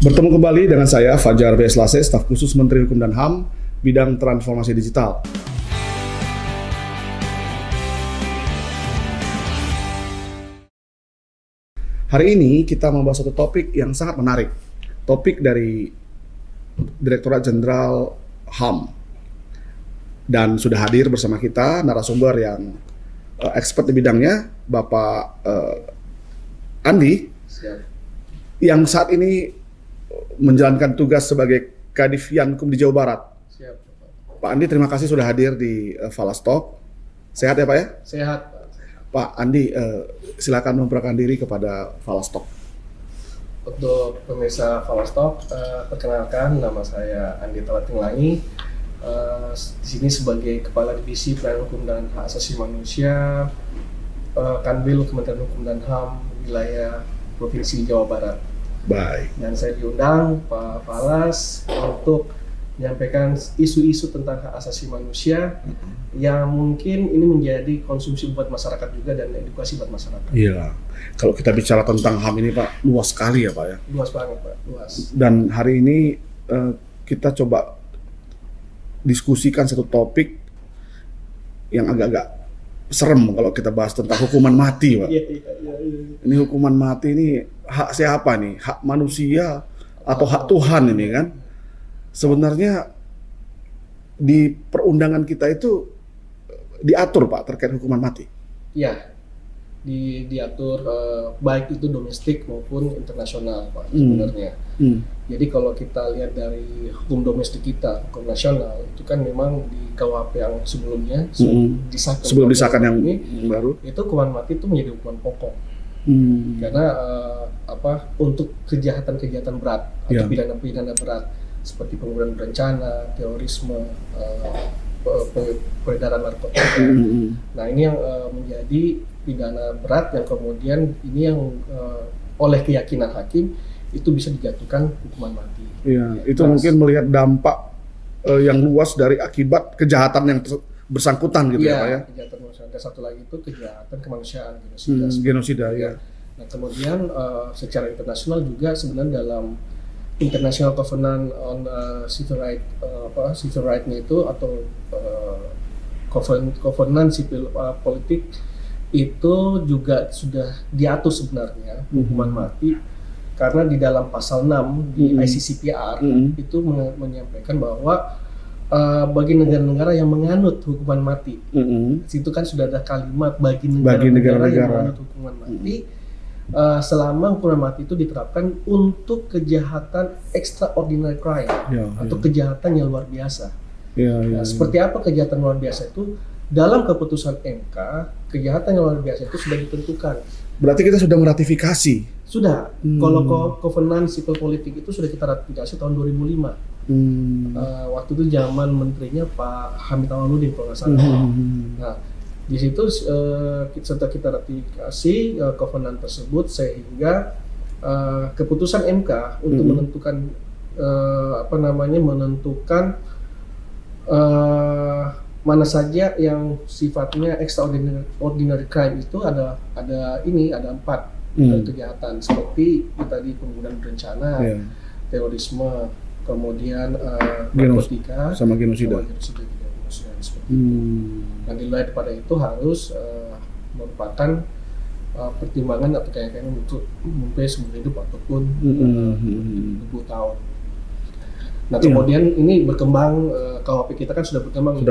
Bertemu kembali dengan saya, Fajar B. Slase, staf khusus Menteri Hukum dan HAM, bidang transformasi digital. Hari ini kita membahas satu topik yang sangat menarik. Topik dari Direktorat Jenderal HAM. Dan sudah hadir bersama kita narasumber yang expert di bidangnya, Bapak Andi, yang saat ini menjalankan tugas sebagai Kadif Yankum di Jawa Barat. Siap, Pak Andi, terima kasih sudah hadir di Falastalk. Sehat ya Pak ya? Sehat, Pak. Pak Andi, silakan memperkenalkan diri kepada Falastalk. Untuk pemirsa Falastalk, perkenalkan nama saya Andi Talatinglangi. Di sini sebagai Kepala Divisi Pelayanan Hukum dan Hak Asasi Manusia, Kanwil Kementerian Hukum dan HAM wilayah Provinsi Jawa Barat. Baik. Dan saya diundang Pak Falas untuk menyampaikan isu-isu tentang hak asasi manusia yang mungkin ini menjadi konsumsi buat masyarakat juga dan edukasi buat masyarakat. Iya. Kalau kita bicara tentang HAM ini Pak, luas sekali ya Pak ya. Luas banget Pak, luas. Dan hari ini kita coba diskusikan satu topik yang agak-agak serem kalau kita bahas tentang hukuman mati Pak. Iya. Ini hukuman mati ini hak siapa nih? Hak manusia atau hak Tuhan ini kan? Sebenarnya di perundangan kita itu diatur Pak terkait hukuman mati. Iya, diatur baik itu domestik maupun internasional Pak sebenarnya. Jadi kalau kita lihat dari hukum domestik kita, hukum nasional itu kan memang di KUHP yang sebelumnya sebelum disahkan yang baru itu hukuman mati itu menjadi hukuman pokok. Karena untuk kejahatan-kejahatan berat atau pidana-pidana berat seperti pembunuhan berencana, terorisme, peredaran narkotika. Nah ini yang menjadi pidana berat yang kemudian ini yang oleh keyakinan hakim itu bisa dijatuhkan hukuman mati. Iya, itu mungkin melihat dampak yang luas dari akibat kejahatan yang bersangkutan gitu ya Pak ya. Kejahatan kemanusiaan. Dan satu lagi itu kejahatan kemanusiaan, genosida ya. Nah kemudian secara internasional juga sebenarnya dalam International Covenant on Civil Right-nya itu atau Covenant Sipil Politik itu juga sudah diatur sebenarnya hukuman mati karena di dalam pasal 6 di ICCPR itu menyampaikan bahwa bagi negara-negara yang menganut hukuman mati, situ kan sudah ada kalimat bagi negara-negara yang menganut hukuman mati, selama hukuman mati itu diterapkan untuk kejahatan extraordinary crime atau kejahatan yang luar biasa. Seperti apa kejahatan luar biasa itu? Dalam keputusan MK, kejahatan yang luar biasa itu sudah ditentukan. Berarti kita sudah meratifikasi? Sudah. Kalau Covenant Sipil Politik itu sudah kita ratifikasi tahun 2005. Waktu itu zaman menterinya Pak Hamid Awaludin kalau nggak salah. Nah, di situ setelah kita ratifikasi Covenant tersebut sehingga keputusan MK untuk menentukan mana saja yang sifatnya extraordinary crime itu ada 4 kejahatan seperti tadi pembunuhan berencana, terorisme, kemudian narkotika sama genosida. Dan di luar daripada itu harus merupakan pertimbangan atau kayak untuk mempunyai seumur hidup ataupun 20 tahun. Nah kemudian ini berkembang, KUHP kita kan sudah berkembang.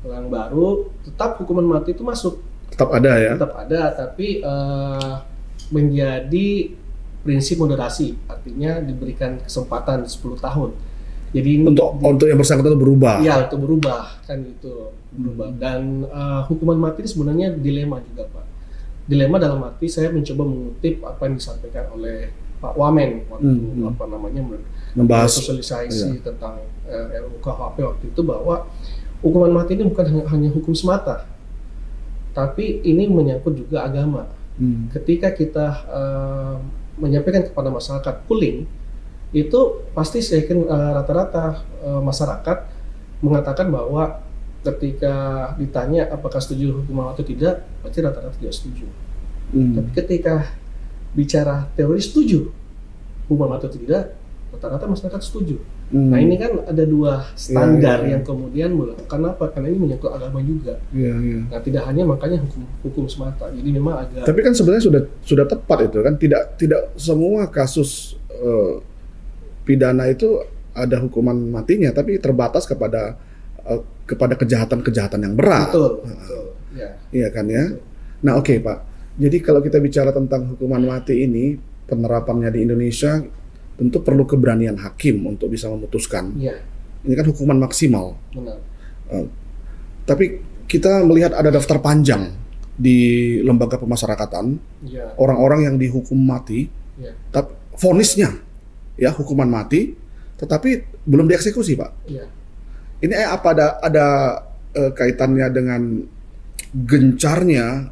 Yang baru tetap hukuman mati itu masuk. Tetap ada ya? Tetap ada, tapi menjadi prinsip moderasi, artinya diberikan kesempatan 10 tahun. Jadi untuk yang bersangkutan itu berubah. Iya, itu berubah kan itu berubah. Dan hukuman mati ini sebenarnya dilema juga Pak. Dilema dalam arti saya mencoba mengutip apa yang disampaikan oleh Pak Wamen waktu membahas sosialisasi tentang RUU KUHP waktu itu, bahwa hukuman mati ini bukan hanya hukum semata, tapi ini menyangkut juga agama. Ketika kita menyampaikan kepada masyarakat pooling, itu pasti saya yakin rata-rata masyarakat mengatakan bahwa ketika ditanya apakah setuju hukuman mati atau tidak, pasti rata-rata tidak setuju. Tapi ketika bicara teroris setuju, hukuman mati atau tidak, rata-rata masyarakat setuju. Nah ini kan ada dua standar yang kemudian melakukan apa? Karena ini menyangkut agama juga. Nah tidak hanya makanya hukum semata. Jadi memang agak. Tapi kan sebenarnya sudah tepat itu kan, tidak semua kasus pidana itu ada hukuman matinya, tapi terbatas kepada kejahatan-kejahatan yang berat. Betul. Iya kan ya. Betul. Nah oke, Pak. Jadi kalau kita bicara tentang hukuman mati ini, penerapannya di Indonesia tentu perlu keberanian hakim untuk bisa memutuskan. Ini kan hukuman maksimal. Benar. Tapi kita melihat ada daftar panjang di lembaga pemasyarakatan, orang-orang yang dihukum mati, tapi vonisnya ya hukuman mati, tetapi belum dieksekusi, Pak. Ini apa ada kaitannya dengan gencarnya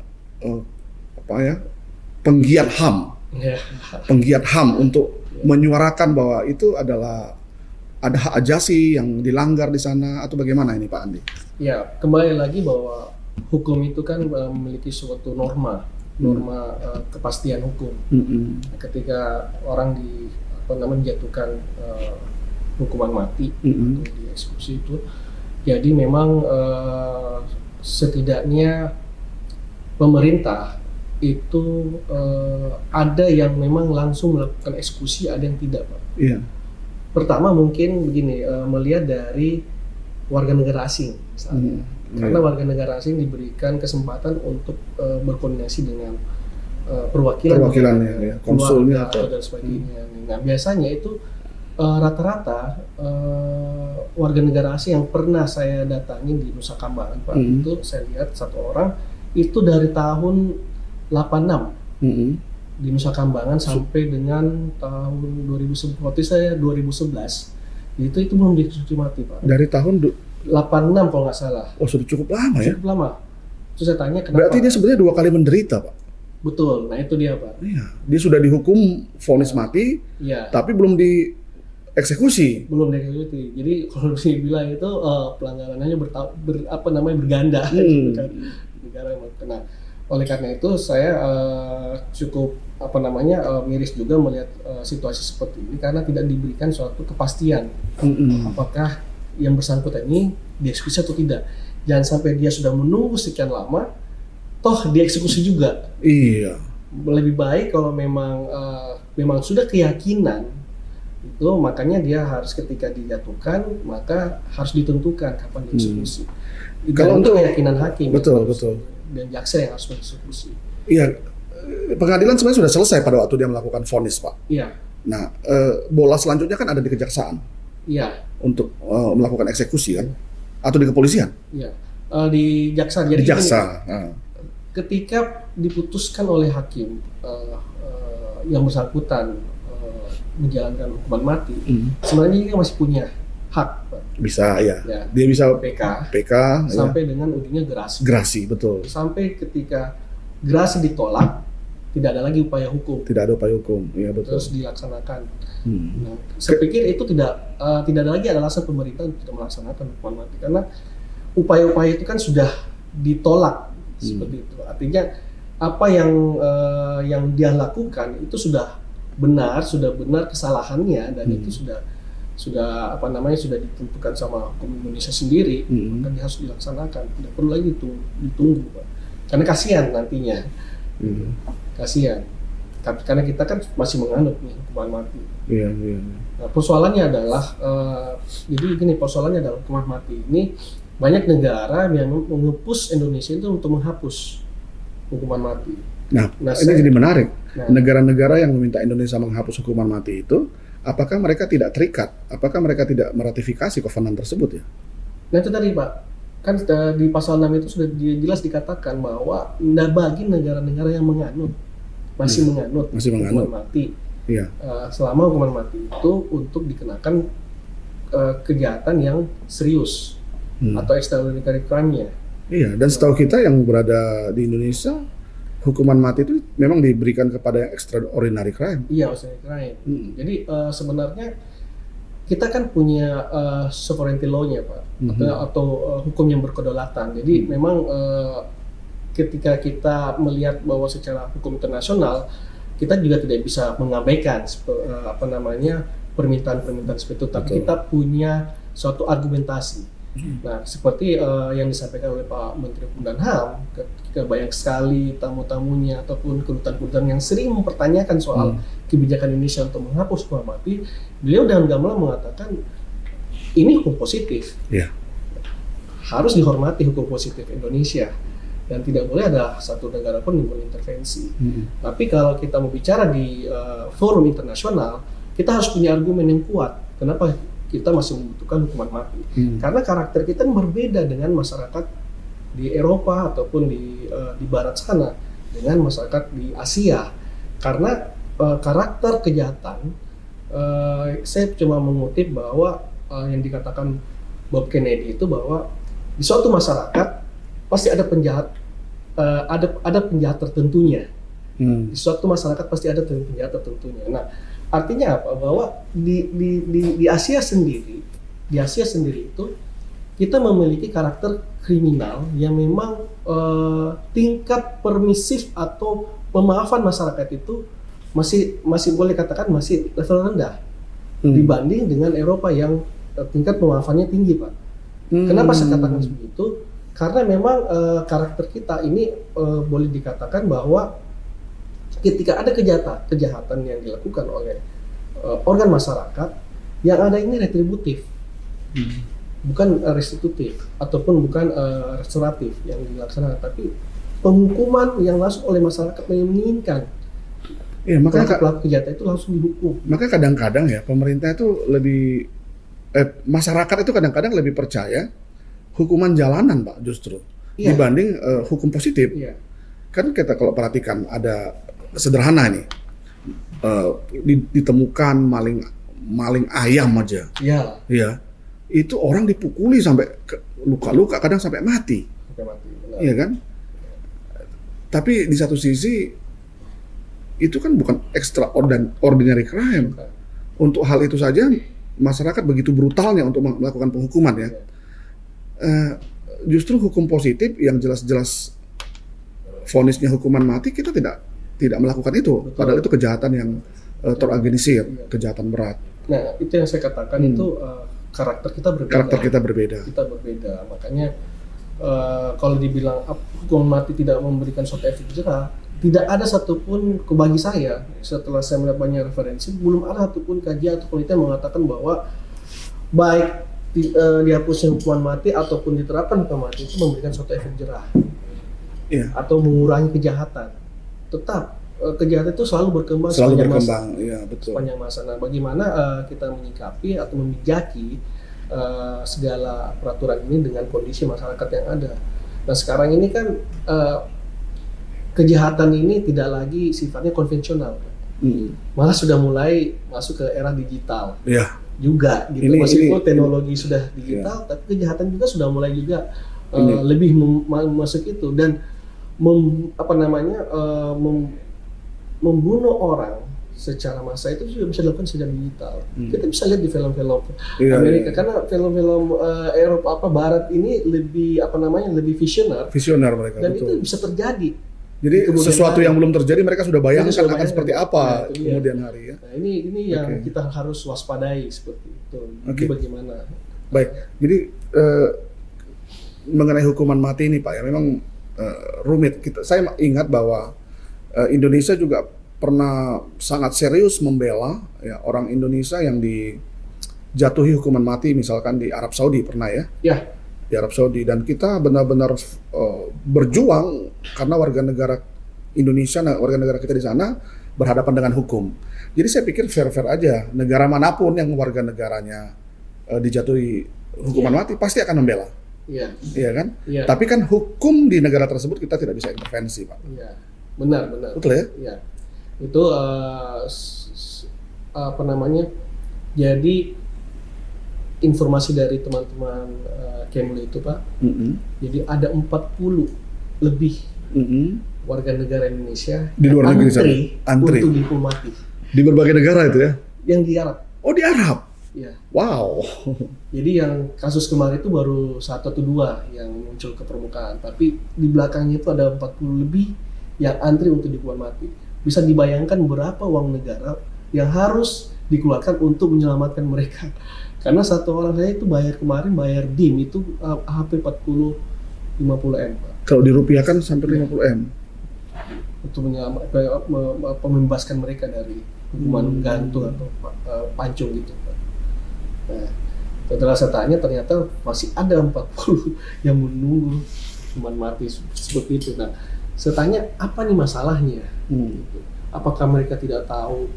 penggiat HAM, penggiat HAM untuk menyuarakan bahwa itu adalah ada hak ajasi yang dilanggar di sana, atau bagaimana ini Pak Andi? Ya, kembali lagi bahwa hukum itu kan memiliki suatu norma kepastian hukum. Ketika orang dijatuhkan hukuman mati atau dieksekusi itu, jadi memang setidaknya pemerintah itu ada yang memang langsung melakukan eksekusi, ada yang tidak, Pak. Pertama mungkin begini, melihat dari warga negara asing misalnya. Karena warga negara asing diberikan kesempatan untuk berkoordinasi dengan perwakilannya, konsulnya dan sebagainya. Nah biasanya itu rata-rata warga negara asing yang pernah saya datangi di Nusa Kambangan, Pak, itu saya lihat satu orang itu dari tahun 86 di Nusa Kambangan sampai dengan tahun 2011, waktu saya 2011 itu belum dieksekusi mati, Pak. Dari tahun 86 kalau nggak salah. Oh, sudah cukup lama ya? Cukup lama. Terus saya tanya kenapa. Berarti dia sebenarnya 2 kali menderita, Pak. Betul, nah itu dia, Pak. Iya, dia sudah dihukum vonis mati, tapi belum dieksekusi. Belum dieksekusi. Jadi kalau dibilang itu pelanggarannya berganda. Gitu kan. Negara yang kena. Oleh karena itu saya cukup miris juga melihat situasi seperti ini karena tidak diberikan suatu kepastian apakah yang bersangkutan ini dieksekusi atau tidak. Jangan sampai dia sudah menunggu sekian lama, toh dieksekusi juga. Iya. Lebih baik kalau memang sudah keyakinan itu, makanya dia harus ketika dijatuhkan maka harus ditentukan kapan dieksekusi. Kalau untuk keyakinan hakim. Betul. Dan jaksa yang harus mengeksekusi. Iya, pengadilan sebenarnya sudah selesai pada waktu dia melakukan vonis, Pak. Iya. Nah, bola selanjutnya kan ada di kejaksaan. Iya. Untuk melakukan eksekusi kan, atau di kepolisian. Iya. Di jaksa. Jadi di jaksa. Ketika diputuskan oleh hakim yang bersangkutan menjalankan hukuman mati, sebenarnya dia masih punya hak, Pak. Bisa ya. Dia bisa PK sampai dengan ujungnya gerasi. Gerasi, betul. Sampai ketika gerasi ditolak, tidak ada lagi upaya hukum. Tidak ada upaya hukum, ya betul. Terus dilaksanakan. Nah, saya pikir itu tidak ada lagi alasan pemerintah untuk tidak melaksanakan hukuman mati karena upaya-upaya itu kan sudah ditolak seperti itu. Artinya apa yang dia lakukan itu sudah benar kesalahannya dan itu sudah ditentukan sama hukum Indonesia sendiri, maka dia harus dilaksanakan, tidak perlu lagi ditunggu, Pak. Karena kasihan nantinya, kasihan. Karena kita kan masih menganut nih hukuman mati. Iya. Nah, persoalannya adalah, persoalannya adalah hukuman mati ini banyak negara yang mengepus Indonesia itu untuk menghapus hukuman mati. Nah ini jadi menarik. Negara-negara yang meminta Indonesia menghapus hukuman mati itu, apakah mereka tidak terikat? Apakah mereka tidak meratifikasi kovenan tersebut ya? Nah itu tadi, Pak, kan di pasal 6 itu sudah jelas dikatakan bahwa bagi negara-negara yang masih menganut hukuman mati, selama hukuman mati itu untuk dikenakan kejahatan yang serius atau extraordinary crime-nya. Iya, dan setahu kita yang berada di Indonesia, hukuman mati itu memang diberikan kepada yang extraordinary crime. Iya, extraordinary crime. Jadi sebenarnya kita kan punya sovereignty law-nya, Pak, atau hukum yang berkedaulatan. Jadi memang ketika kita melihat bahwa secara hukum internasional kita juga tidak bisa mengabaikan permintaan-permintaan seperti itu, tapi Betul. kita punya suatu argumentasi. Nah, seperti yang disampaikan oleh Pak Menteri Hukum dan HAM, ketika banyak sekali tamu-tamunya ataupun kedutaan-kedutaan yang sering mempertanyakan soal kebijakan Indonesia untuk menghapus hukuman mati, beliau dengan gamblang mengatakan ini hukum positif. Iya. Harus dihormati hukum positif Indonesia dan tidak boleh ada satu negara pun yang berintervensi. Tapi kalau kita mau bicara di forum internasional, kita harus punya argumen yang kuat. Kenapa kita masih membutuhkan hukuman mati? Karena karakter kita berbeda dengan masyarakat di Eropa ataupun di Barat sana, dengan masyarakat di Asia. Karena karakter kejahatan, saya cuma mengutip bahwa yang dikatakan Bob Kennedy itu bahwa di suatu masyarakat pasti ada penjahat, ada penjahat tertentunya. Di suatu masyarakat pasti ada penjahat tertentunya. Nah, artinya apa? Bahwa di Asia sendiri, itu kita memiliki karakter kriminal yang memang tingkat permisif atau pemaafan masyarakat itu masih boleh katakan masih level rendah dibanding dengan Eropa yang tingkat pemaafannya tinggi, Pak. Kenapa saya katakan seperti itu? Karena memang karakter kita ini boleh dikatakan bahwa ketika ada kejahatan yang dilakukan oleh organ masyarakat, yang ada ini retributif, bukan restitutif ataupun bukan restoratif yang dilaksanakan, tapi penghukuman yang langsung oleh masyarakat yang menginginkan. Iya, makanya pelaku kejahatan itu langsung dihukum. Makanya kadang-kadang ya pemerintah itu lebih masyarakat itu kadang-kadang lebih percaya hukuman jalanan, Pak, justru dibanding hukum positif. Kan kita kalau perhatikan ada sederhana nih, ditemukan maling ayam aja, ya itu orang dipukuli sampai luka-luka, kadang sampai mati, iya kan? Tapi di satu sisi itu kan bukan extraordinary crime. Untuk hal itu saja masyarakat begitu brutalnya untuk melakukan penghukuman ya. Justru hukum positif yang jelas-jelas vonisnya hukuman mati, kita tidak melakukan itu. Betul. Padahal itu kejahatan yang terorganisir, kejahatan berat. Nah, itu yang saya katakan itu karakter kita berbeda. Karakter kita berbeda. Makanya kalau dibilang hukuman mati tidak memberikan suatu efek jerah, tidak ada satupun, bagi saya setelah saya melihat banyak referensi, belum ada satupun kajian atau penelitian yang mengatakan bahwa baik dihapusnya hukuman mati ataupun diterapkan hukuman mati itu memberikan suatu efek jerah atau mengurangi kejahatan. Tetap kejahatan itu selalu berkembang sepanjang masa. Ya, betul. Sepanjang masa. Nah, bagaimana kita menyikapi atau memijaki segala peraturan ini dengan kondisi masyarakat yang ada. Nah, sekarang ini kan kejahatan ini tidak lagi sifatnya konvensional, malah sudah mulai masuk ke era digital. Juga gitu. Meskipun teknologi sudah digital, tapi kejahatan juga sudah mulai juga lebih masuk itu dan membunuh orang secara massa itu juga bisa dilakukan secara digital. Kita bisa lihat di film-film Amerika karena film-film Eropa Barat ini lebih lebih visioner mereka, dan betul. Itu bisa terjadi. Jadi sesuatu yang belum terjadi mereka sudah bayangkan akan seperti apa kemudian hari ya. Nah, ini yang kita harus waspadai seperti itu. Jadi bagaimana? Baik. Jadi mengenai hukuman mati ini, Pak, ya memang rumit. Saya ingat bahwa Indonesia juga pernah sangat serius membela ya orang Indonesia yang dijatuhi hukuman mati, misalkan di Arab Saudi pernah ya. Di Arab Saudi, dan kita benar-benar berjuang karena warga negara Indonesia, warga negara kita di sana berhadapan dengan hukum. Jadi saya pikir fair-fair aja, negara manapun yang warga negaranya dijatuhi hukuman mati pasti akan membela. Iya kan? Tapi kan hukum di negara tersebut kita tidak bisa intervensi, Pak. Benar. Betul ya? Itu jadi informasi dari teman-teman Kemlu itu, Pak. Jadi ada 40 lebih warga negara Indonesia di luar negeri antri untuk dihukum mati di berbagai negara itu ya. Yang di Arab. Oh, di Arab. Iya. Wow. Jadi yang kasus kemarin itu baru 1 atau 2 yang muncul ke permukaan, tapi di belakangnya itu ada 40 lebih yang antri untuk dihukum mati. Bisa dibayangkan berapa uang negara yang harus dikeluarkan untuk menyelamatkan mereka. Karena satu orang saya itu kemarin bayar DIM itu HP 50 M, Pak. Kalau dirupiahkan sampai 50 M. Untuk membebaskan mereka dari hukuman gantung atau pancung gitu, Pak. Nah, setelah saya tanya ternyata masih ada 40 yang menunggu hukuman mati seperti itu. Nah, saya tanya apa nih masalahnya? Gitu. Apakah mereka tidak tahu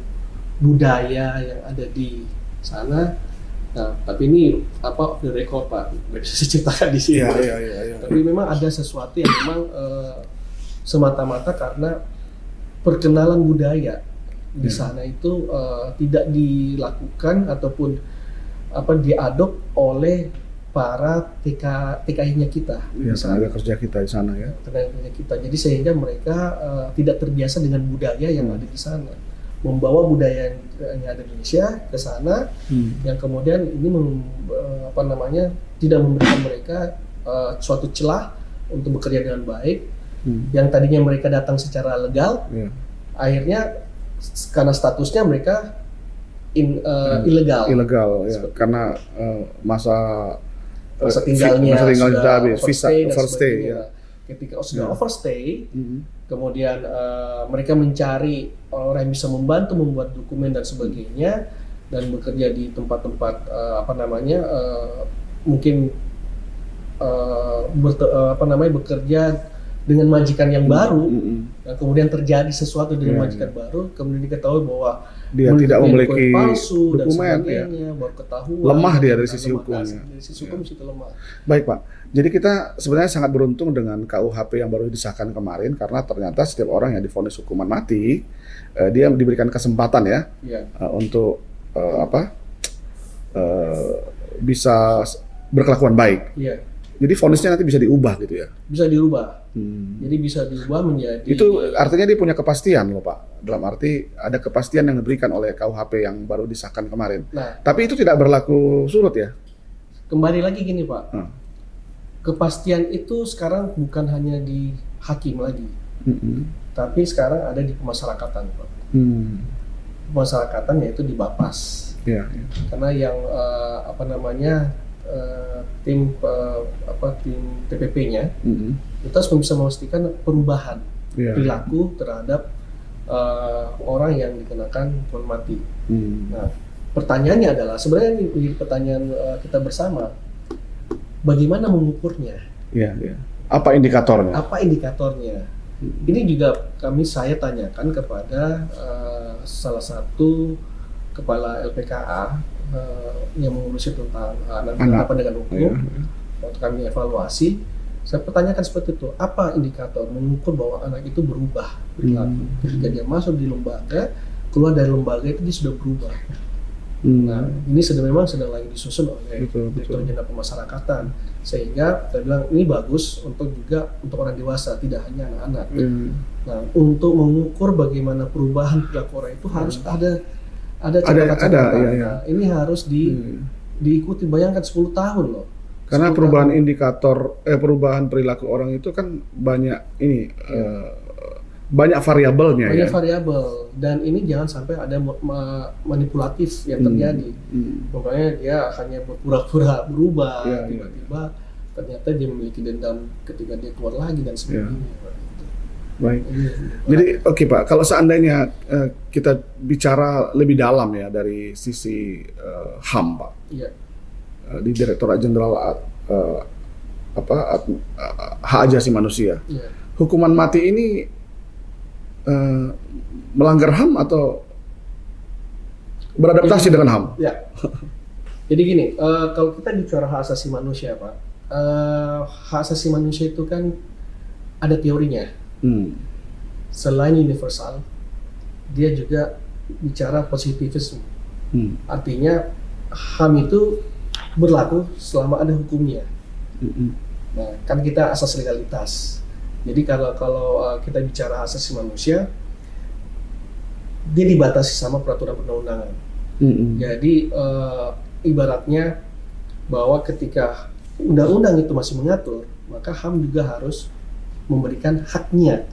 budaya yang ada di sana? Nah, tapi ini off the record, Pak, nggak bisa saya ceritakan di sini. Iya. Tapi memang ada sesuatu yang memang semata-mata karena perkenalan budaya di sana itu tidak dilakukan ataupun diadop oleh para TKI-nya kita. Iya, tenaga kerja kita di sana ya. Tenaga kerja kita. Jadi sehingga mereka tidak terbiasa dengan budaya yang ada di sana. Membawa budaya yang ada di Indonesia ke sana, yang kemudian ini tidak memberikan mereka suatu celah untuk bekerja dengan baik. Yang tadinya mereka datang secara legal, akhirnya karena statusnya mereka ilegal ya, karena masa tinggalnya sudah habis, visa overstay ya. Ketika sudah overstay, kemudian mereka mencari orang yang bisa membantu membuat dokumen dan sebagainya, dan bekerja di tempat-tempat mungkin bekerja dengan majikan yang baru, dan kemudian terjadi sesuatu dengan majikan baru, kemudian diketahui bahwa dia tidak memiliki palsu dokumen, dan sebagainya, baru ketahuan. Lemah dia dari sisi hukumnya. Dari sisi hukum situ lemah. Baik, Pak. Jadi kita sebenarnya sangat beruntung dengan KUHP yang baru disahkan kemarin, karena ternyata setiap orang yang divonis hukuman mati, dia diberikan kesempatan untuk bisa berkelakuan baik. Jadi vonisnya nanti bisa diubah gitu ya? Bisa dirubah. Jadi bisa diubah menjadi... Itu artinya dia punya kepastian loh, Pak. Dalam arti ada kepastian yang diberikan oleh KUHP yang baru disahkan kemarin. Nah, tapi itu tidak berlaku surut ya? Kembali lagi gini, Pak. Kepastian itu sekarang bukan hanya di hakim lagi. Tapi sekarang ada di pemasyarakatan, Pak. Pemasyarakatan yaitu di Bapas. Karena yang tim TPP-nya kita harus bisa memastikan perubahan perilaku terhadap orang yang dikenakan hukuman mati. Nah, pertanyaannya adalah sebenarnya ini pertanyaan kita bersama, bagaimana mengukurnya? Apa indikatornya? Ini juga saya tanyakan kepada salah satu kepala LPKA yang mengurusi tentang anak dengan hukum. Waktu kami evaluasi, saya pertanyakan seperti itu, apa indikator mengukur bahwa anak itu berubah perilaku ketika dia masuk di lembaga, keluar dari lembaga itu dia sudah berubah. Nah, ini memang sedang lagi disusun oleh Direktur Jenderal Pemasyarakatan, sehingga saya bilang ini bagus untuk orang dewasa, tidak hanya anak-anak. Nah, untuk mengukur bagaimana perubahan perilaku orang itu harus ada catatan. Nah, ini harus diikuti. Bayangkan 10 tahun loh. Karena perubahan perilaku orang itu kan banyak banyak variabelnya. Banyak variabel, dan ini jangan sampai ada manipulatif yang terjadi. Makanya dia hanya berpura-pura berubah, tiba-tiba ternyata dia memiliki dendam ketika dia keluar lagi dan sebagainya. Baik. Jadi oke, Pak, kalau seandainya kita bicara lebih dalam ya dari sisi HAM, Pak, di Direktorat Jenderal Hak Asasi Manusia, hukuman mati ini melanggar HAM atau beradaptasi dengan HAM? Jadi gini, kalau kita bicara hak asasi manusia, Pak, hak asasi manusia itu kan ada teorinya. Selain universal, dia juga bicara positivisme. Artinya HAM itu berlaku selama ada hukumnya. Nah, kan kita asas legalitas. Jadi kalau kita bicara hak asasi manusia, dia dibatasi sama peraturan perundang-undangan. Jadi ibaratnya bahwa ketika undang-undang itu masih mengatur, maka HAM juga harus memberikan haknya.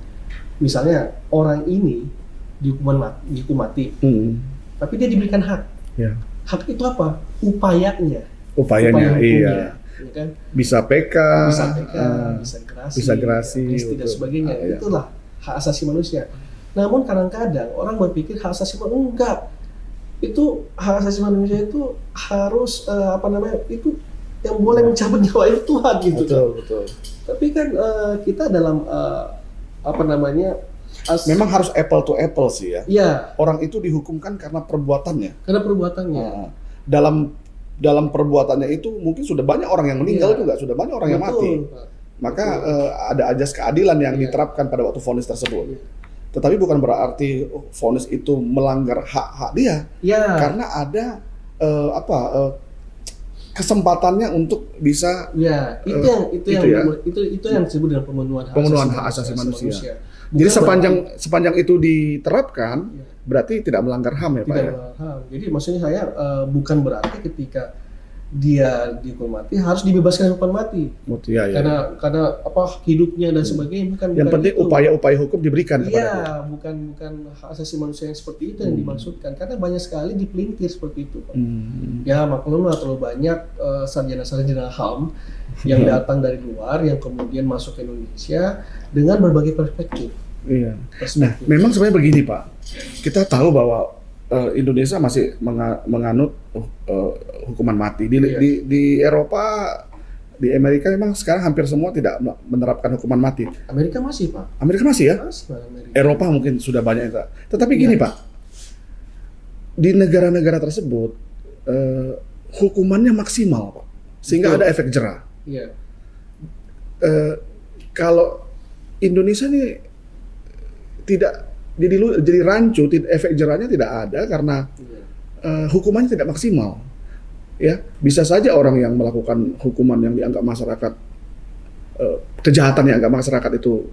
Misalnya orang ini dihukum mati. Hmm. Tapi dia diberikan hak. Ya. Hak itu apa? Upayanya. Upayanya, Upaya hukumnya, iya. ya kan? Bisa PK, Bisa PK, bisa gerasi, amnesti dan sebagainya. Iya. Itulah hak asasi manusia. Namun kadang-kadang orang berpikir hak asasi manusia enggak. Itu hak asasi manusia itu harus itu yang boleh mencabut nyawa itu Tuhan gitu. Betul, betul. Tapi kan kita dalam memang harus apple to apple sih ya. Iya. Orang itu dihukumkan karena perbuatannya. Karena perbuatannya. Nah, dalam perbuatannya itu mungkin sudah banyak orang yang meninggal juga, sudah banyak orang yang mati. Maka ada ajas keadilan yang diterapkan pada waktu vonis tersebut. Tetapi bukan berarti vonis itu melanggar hak-hak dia. Karena ada kesempatannya untuk bisa itu yang disebut dengan pemenuhan hak asasi manusia. Jadi sepanjang itu diterapkan berarti tidak melanggar HAM ya Pak ya? Melanggar HAM. Jadi maksudnya saya bukan berarti ketika dia dihukum mati harus dibebaskan hukuman mati. Karena hidupnya dan sebagainya bukan. Yang penting itu. upaya-upaya hukum diberikan kepada dia. bukan hak asasi manusia yang seperti itu yang dimaksudkan. Karena banyak sekali dipelintir seperti itu, Pak. Ya maklumlah terlalu banyak sarjana-sarjana HAM yang datang dari luar yang kemudian masuk ke Indonesia dengan berbagai perspektif. Iya. Nah, memang sebenarnya begini Pak. Kita tahu bahwa Indonesia masih menganut hukuman mati. Di Eropa, di Amerika memang sekarang hampir semua tidak menerapkan hukuman mati. Amerika masih Pak. Amerika masih ya? Masih, Amerika. Eropa mungkin sudah banyak. Tetapi gini Pak, di negara-negara tersebut hukumannya maksimal Pak, sehingga ada efek jera. Iya. Kalau Indonesia ini tidak jadi rancu, efek jerahnya tidak ada karena hukumannya tidak maksimal. Ya, bisa saja orang yang melakukan hukuman yang dianggap masyarakat kejahatan yang dianggap masyarakat itu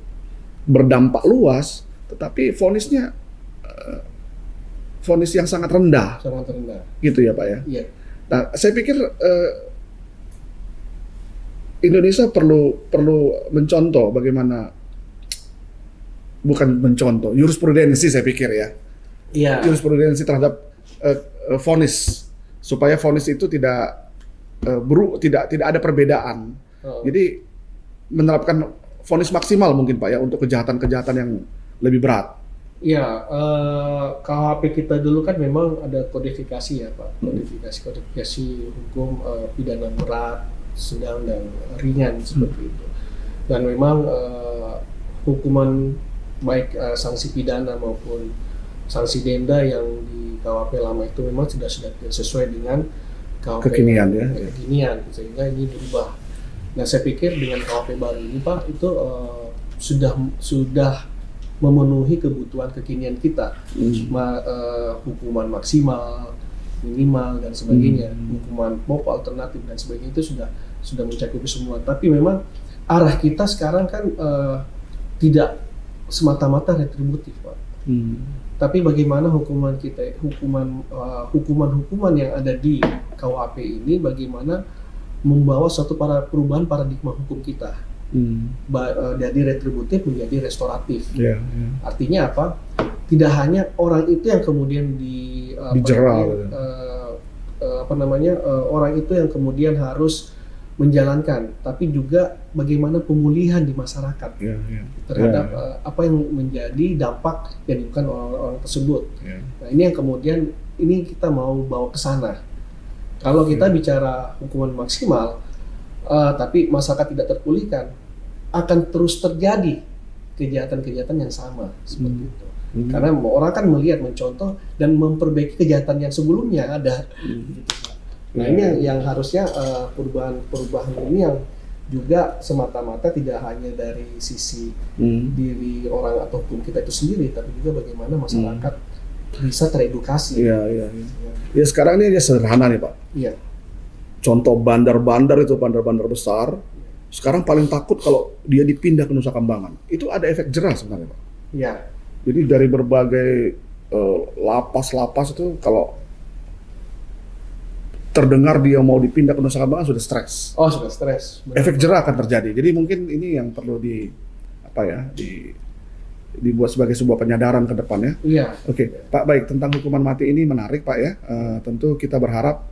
berdampak luas, tetapi vonisnya vonis yang sangat rendah. Sangat rendah. Gitu ya Pak ya. Iya. Nah, saya pikir Indonesia perlu mencontoh bagaimana, bukan mencontoh, jurisprudensi saya pikir ya. Iya. Jurisprudensi terhadap vonis, supaya vonis itu tidak ada perbedaan. Jadi menerapkan vonis maksimal mungkin Pak ya untuk kejahatan-kejahatan yang lebih berat. Iya, KUHP kita dulu kan memang ada kodifikasi ya Pak, kodifikasi hukum pidana berat, sedang dan ringan seperti itu. Dan memang hukuman baik sanksi pidana maupun sanksi denda yang di KUHP lama itu memang sudah sesuai dengan KUHP kekinian ya. Kekinian, sehingga ini berubah. Nah, saya pikir dengan KUHP baru ini Pak itu sudah memenuhi kebutuhan kekinian kita, hukuman maksimal, minimal dan sebagainya, hukuman pokok, alternatif dan sebagainya itu sudah mencakupi semua. Tapi memang arah kita sekarang kan tidak semata-mata retributif, Pak. Tapi bagaimana hukuman yang ada di KUHP ini bagaimana membawa suatu perubahan paradigma hukum kita. Dari retributif menjadi restoratif. Artinya apa? Tidak hanya orang itu yang kemudian orang itu yang kemudian harus menjalankan, tapi juga bagaimana pemulihan di masyarakat terhadap apa yang menjadi dampak yang dilakukan orang tersebut. Nah, ini yang kemudian kita mau bawa ke sana. Kalau kita bicara hukuman maksimal, tapi masyarakat tidak terpulihkan, akan terus terjadi kejahatan-kejahatan yang sama seperti itu. Karena orang kan melihat, mencontoh dan memperbaiki kejahatan yang sebelumnya ada. Nah, ini yang harusnya perubahan ini yang juga semata-mata tidak hanya dari sisi diri orang ataupun kita itu sendiri, tapi juga bagaimana masyarakat bisa teredukasi. Ya sekarang ini sederhana nih Pak. Iya. Contoh bandar-bandar besar, sekarang paling takut kalau dia dipindah ke Nusa Kambangan. Itu ada efek jerah sebenarnya Pak. Iya. Jadi dari berbagai lapas-lapas itu kalau terdengar dia mau dipindah ke Nusa Kambangan sudah stres. Oh, sudah stres. Efek jerah akan terjadi. Jadi mungkin ini yang perlu dibuat sebagai sebuah penyadaran ke depannya. Iya. Oke, Pak, baik, tentang hukuman mati ini menarik Pak ya. Tentu kita berharap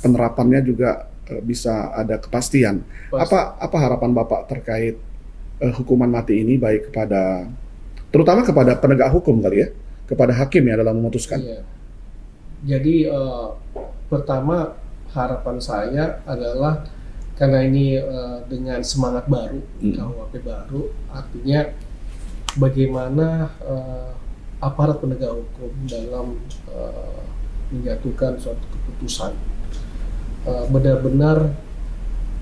penerapannya juga bisa ada kepastian. Pasti. Apa harapan Bapak terkait hukuman mati ini, baik kepada, terutama kepada penegak hukum kali ya, kepada hakim ya dalam memutuskan. Iya. Jadi pertama harapan saya adalah karena ini dengan semangat baru, KUHP baru, artinya bagaimana aparat penegak hukum dalam menjatuhkan suatu keputusan benar-benar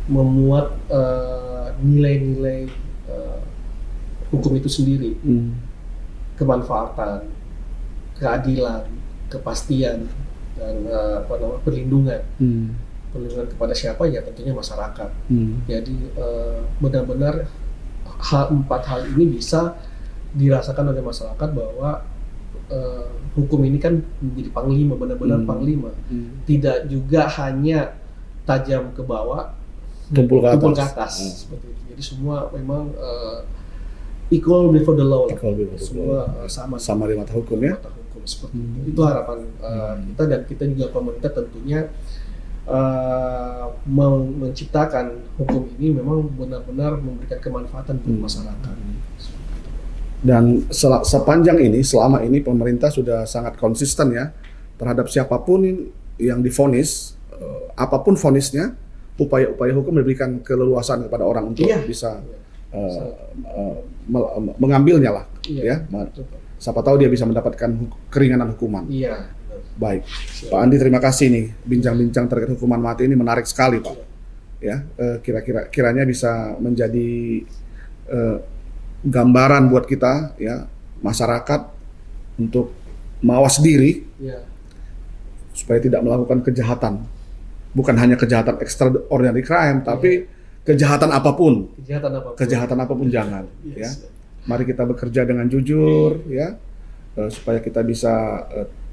memuat nilai-nilai hukum itu sendiri, kemanfaatan, keadilan, kepastian, dan perlindungan. Perlindungan kepada siapa? Ya tentunya masyarakat. Jadi benar-benar empat hal ini bisa dirasakan oleh masyarakat bahwa hukum ini kan menjadi panglima, benar-benar panglima. Tidak juga hanya tajam ke bawah, tumpul ke atas. Seperti itu. Jadi semua memang equal before the law. Semua sama di mata hukum ya. Mata hukum seperti itu. Itu harapan kita, dan kita juga pemerintah tentunya menciptakan hukum ini memang benar-benar memberikan kemanfaatan untuk masyarakat. Dan sepanjang ini, selama ini pemerintah sudah sangat konsisten ya terhadap siapapun yang divonis, apapun vonisnya, upaya-upaya hukum memberikan keleluasan kepada orang untuk bisa mengambilnya lah, ya. Siapa tahu dia bisa mendapatkan keringanan hukuman. Iya. Baik, Pak Andi, terima kasih nih, bincang-bincang terkait hukuman mati ini menarik sekali Pak. Ya, kiranya bisa menjadi gambaran buat kita ya, masyarakat, untuk mawas diri supaya tidak melakukan kejahatan. Bukan hanya kejahatan extraordinary crime, tapi kejahatan apapun. Kejahatan apapun jangan. Ya, mari kita bekerja dengan jujur ya, supaya kita bisa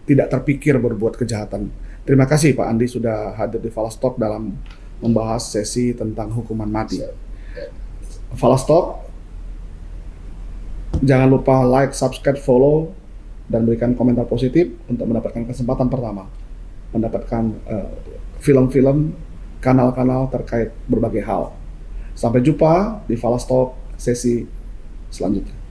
tidak terpikir berbuat kejahatan. Terima kasih Pak Andi sudah hadir di Falastalk dalam membahas sesi tentang hukuman mati. Falastalk, jangan lupa like, subscribe, follow, dan berikan komentar positif untuk mendapatkan kesempatan pertama mendapatkan film-film, kanal-kanal terkait berbagai hal. Sampai jumpa di Falastalk sesi selanjutnya.